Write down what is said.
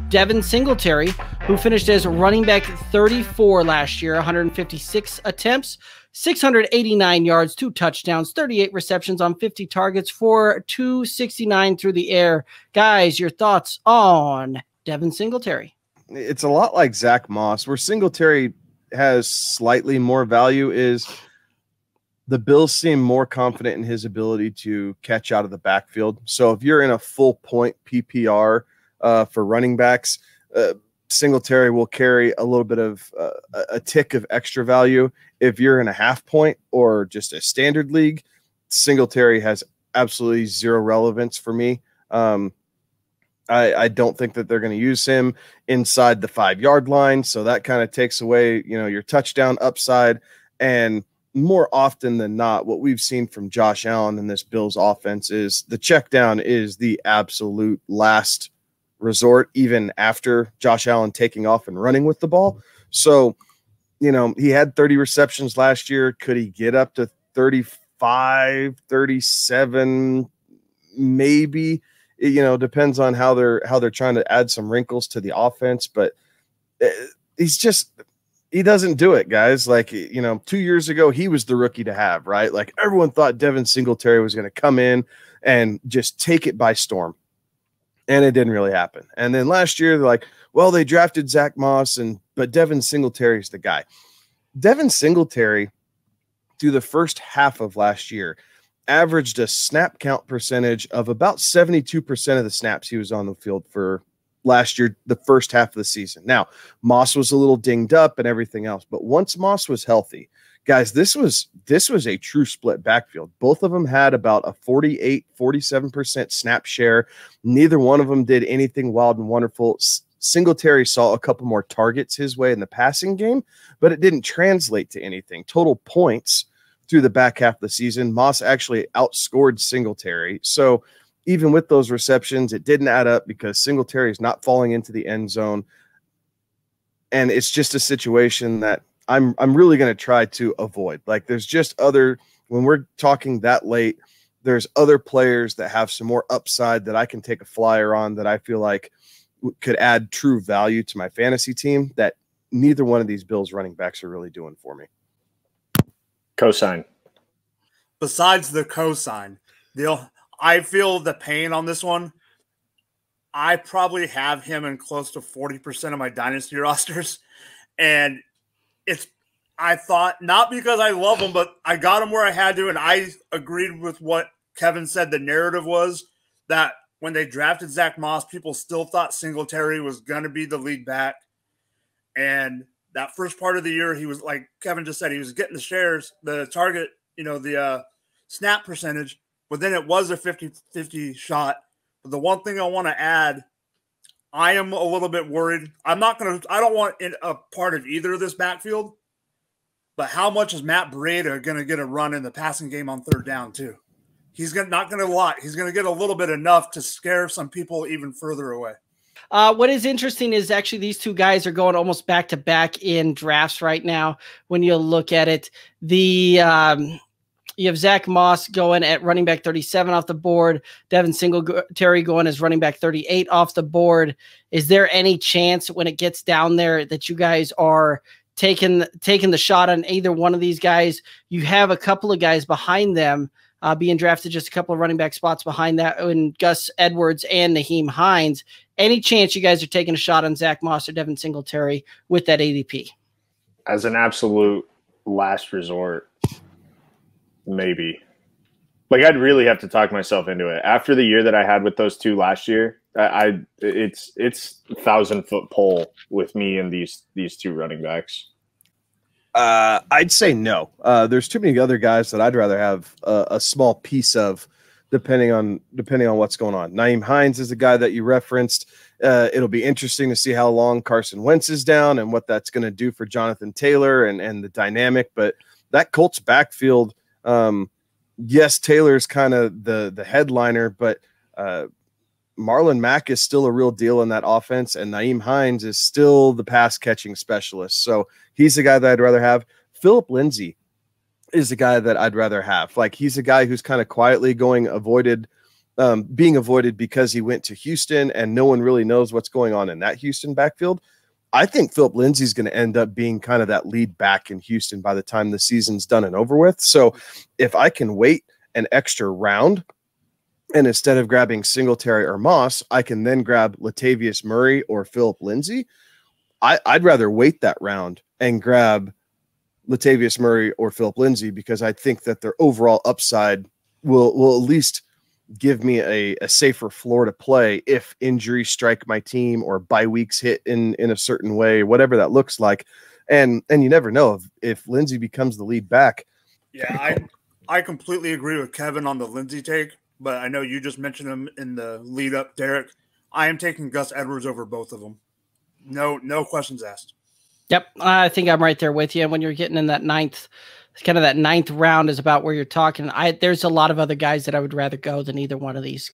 Devin Singletary, who finished as running back 34 last year, 156 attempts, 689 yards, 2 touchdowns, 38 receptions on 50 targets for 269 through the air. Guys, your thoughts on Devin Singletary? It's a lot like Zach Moss, where Singletary has slightly more value is the Bills seem more confident in his ability to catch out of the backfield. So if you're in a full point PPR for running backs, Singletary will carry a little bit of a tick of extra value. If you're in a half point or just a standard league, Singletary has absolutely zero relevance for me. I don't think that they're going to use him inside the 5-yard line. So that kind of takes away, your touchdown upside. And more often than not, what we've seen from Josh Allen in this Bills offense is the check down is the absolute last resort, even after Josh Allen taking off and running with the ball. So, he had 30 receptions last year. Could he get up to 35, 37? Maybe, depends on how they're trying to add some wrinkles to the offense, but he doesn't do it, guys. 2 years ago, he was the rookie to have, right? Like everyone thought Devin Singletary was going to come in and just take it by storm. And it didn't really happen. And then last year, they're like, well, they drafted Zach Moss, but Devin Singletary is the guy. Devin Singletary, through the first half of last year, averaged a snap count percentage of about 72% of the snaps he was on the field for last year, the first half of the season. Now, Moss was a little dinged up and everything else, but once Moss was healthy, guys, this was a true split backfield. Both of them had about a 47% snap share. Neither one of them did anything wild and wonderful. Singletary saw a couple more targets his way in the passing game, but it didn't translate to anything. Total points through the back half of the season, Moss actually outscored Singletary. So even with those receptions, it didn't add up because Singletary is not falling into the end zone. And it's just a situation that I'm really going to try to avoid. Like there's just when we're talking that late, there's other players that have some more upside that I can take a flyer on that I feel like could add true value to my fantasy team that neither one of these Bills running backs are really doing for me. Cosign. Besides the cosign, I feel the pain on this one. I probably have him in close to 40% of my dynasty rosters. And I thought, not because I love him, but I got him where I had to. And I agreed with what Kevin said. The narrative was that when they drafted Zach Moss, people still thought Singletary was going to be the lead back. And that first part of the year, he was, like Kevin just said, he was getting the shares, the target, the snap percentage, but then it was a 50-50 shot. But the one thing I want to add, I am a little bit worried. I don't want a part of either of this backfield, but how much is Matt Breida going to get a run in the passing game on third down too? He's not going to a lot. He's going to get a little bit enough to scare some people even further away. What is interesting is actually these two guys are going almost back to back in drafts right now. When you look at it, you have Zach Moss going at running back 37 off the board, Devin Singletary going as running back 38 off the board. Is there any chance when it gets down there that you guys are taking the shot on either one of these guys? You have a couple of guys behind them being drafted, just a couple of running back spots behind that, and Gus Edwards and Nyheim Hines. Any chance you guys are taking a shot on Zach Moss or Devin Singletary with that ADP? As an absolute last resort, maybe. I'd really have to talk myself into it. After the year that I had with those two last year, it's 1,000-foot pole with me and these two running backs. I'd say no. There's too many other guys that I'd rather have a small piece of, depending on what's going on. Nyheim Hines is the guy that you referenced. It'll be interesting to see how long Carson Wentz is down and what that's going to do for Jonathan Taylor and the dynamic. But that Colts backfield, yes, Taylor's kind of the headliner, but Marlon Mack is still a real deal in that offense, and Nyheim Hines is still the pass-catching specialist. So he's the guy that I'd rather have. Phillip Lindsay is the guy that I'd rather have. He's a guy who's kind of quietly going avoided being avoided because he went to Houston and no one really knows what's going on in that Houston backfield. I think Philip Lindsay's going to end up being kind of that lead back in Houston by the time the season's done and over with. So if I can wait an extra round, and instead of grabbing Singletary or Moss, I can then grab Latavius Murray or Philip Lindsay, I'd rather wait that round and grab Latavius Murray or Philip Lindsay, because I think that their overall upside will at least give me a safer floor to play if injuries strike my team or bye weeks hit in a certain way, whatever that looks like. And you never know if Lindsay becomes the lead back. Yeah, I completely agree with Kevin on the Lindsay take, but I know you just mentioned him in the lead up, Derek. I am taking Gus Edwards over both of them. No questions asked. Yep, I think I'm right there with you. When you're getting in that ninth round is about where you're talking. There's a lot of other guys that I would rather go than either one of these